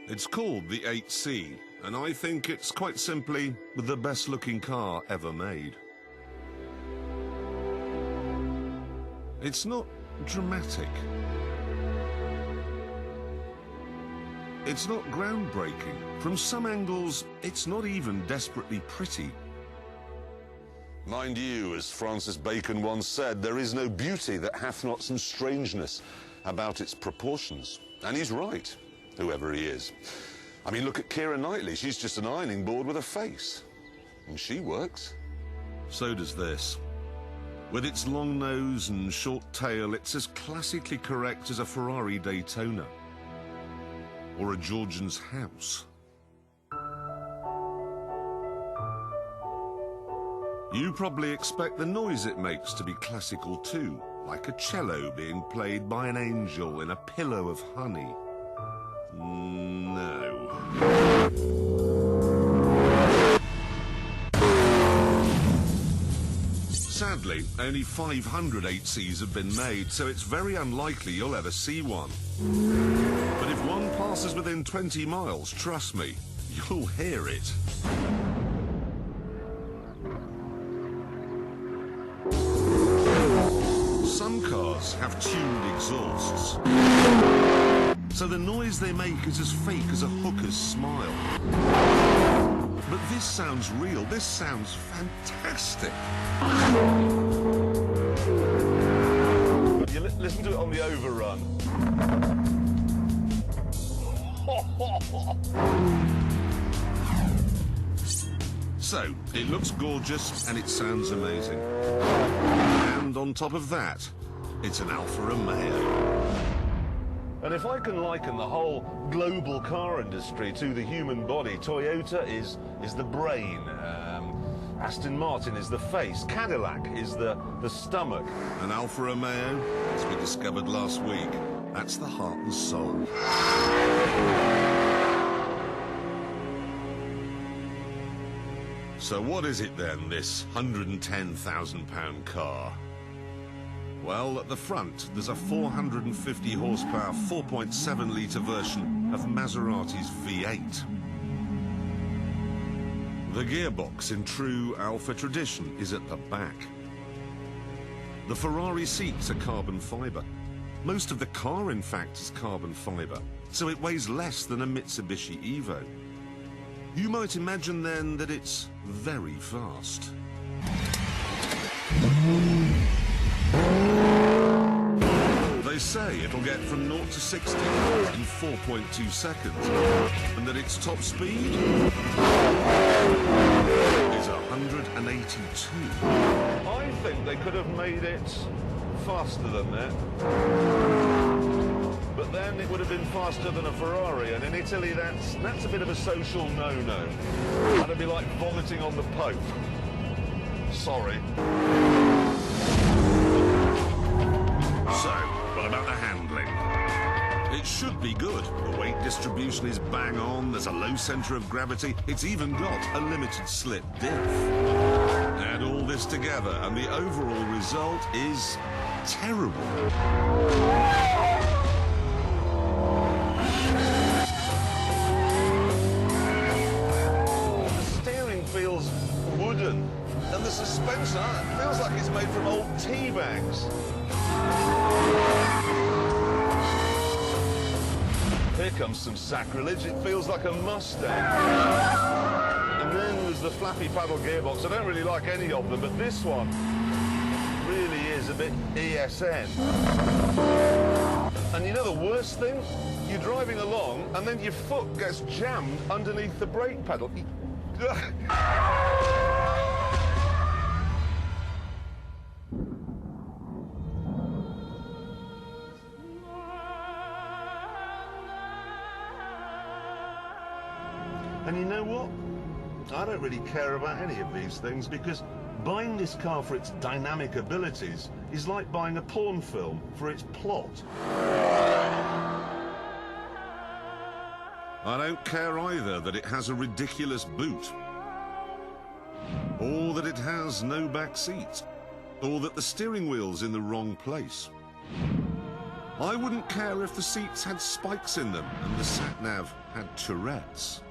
It's called the 8C, and I think it's quite simply the best-looking car ever made. It's not dramatic. It's not groundbreaking. From some angles, it's not even desperately pretty. Mind you, as Francis Bacon once said, there is no beauty that hath not some strangeness about its proportions. And he's right, whoever he is. I mean, look at Keira Knightley. She's just an ironing board with a face. And she works. So does this. With its long nose and short tail, it's as classically correct as a Ferrari Daytona. Or a Georgian's house. You probably expect the noise it makes to be classical too, like a cello being played by an angel in a pillow of honey. No. Sadly, only 500 8Cs have been made, so it's very unlikely you'll ever see one. But if one passes within 20 miles, trust me, you'll hear it. Some cars have tuned exhausts, so the noise they make is as fake as a hooker's smile. But this sounds real, this sounds fantastic. You listen to it on the overrun. So, it looks gorgeous and it sounds amazing. And on top of that, it's an Alfa Romeo. And if I can liken the whole global car industry to the human body, Toyota is the brain, Aston Martin is the face, Cadillac is the stomach. An Alfa Romeo, as we discovered last week, that's the heart and soul. So what is it then, this £110,000 car? Well, at the front, there's a 450 horsepower, 4.7-litre version of Maserati's V8. The gearbox, in true Alfa tradition, is at the back. The Ferrari seats are carbon fibre. Most of the car, in fact, is carbon fibre, so it weighs less than a Mitsubishi Evo. You might imagine, then, that it's very fast. They say it'll get from 0 to 60 in 4.2 seconds, and that its top speed is 182. I think they could have made it faster than that. But then it would have been faster than a Ferrari, and in Italy that's a bit of a social no-no. That'd be like vomiting on the Pope. Sorry. So, what about the handling? It should be good. The weight distribution is bang on, there's a low centre of gravity, it's even got a limited slip diff. Add all this together and the overall result is terrible. The steering feels wooden, and the suspension feels like it's made from old tea bags. Here comes some sacrilege. It feels like a Mustang. And then there's the flappy paddle gearbox. I don't really like any of them, but this one really is a bit ESN. And you know the worst thing? You're driving along and then your foot gets jammed underneath the brake pedal. And you know what? I don't really care about any of these things because buying this car for its dynamic abilities is like buying a porn film for its plot. I don't care either that it has a ridiculous boot, or that it has no back seats, or that the steering wheel's in the wrong place. I wouldn't care if the seats had spikes in them and the sat-nav had Tourette's.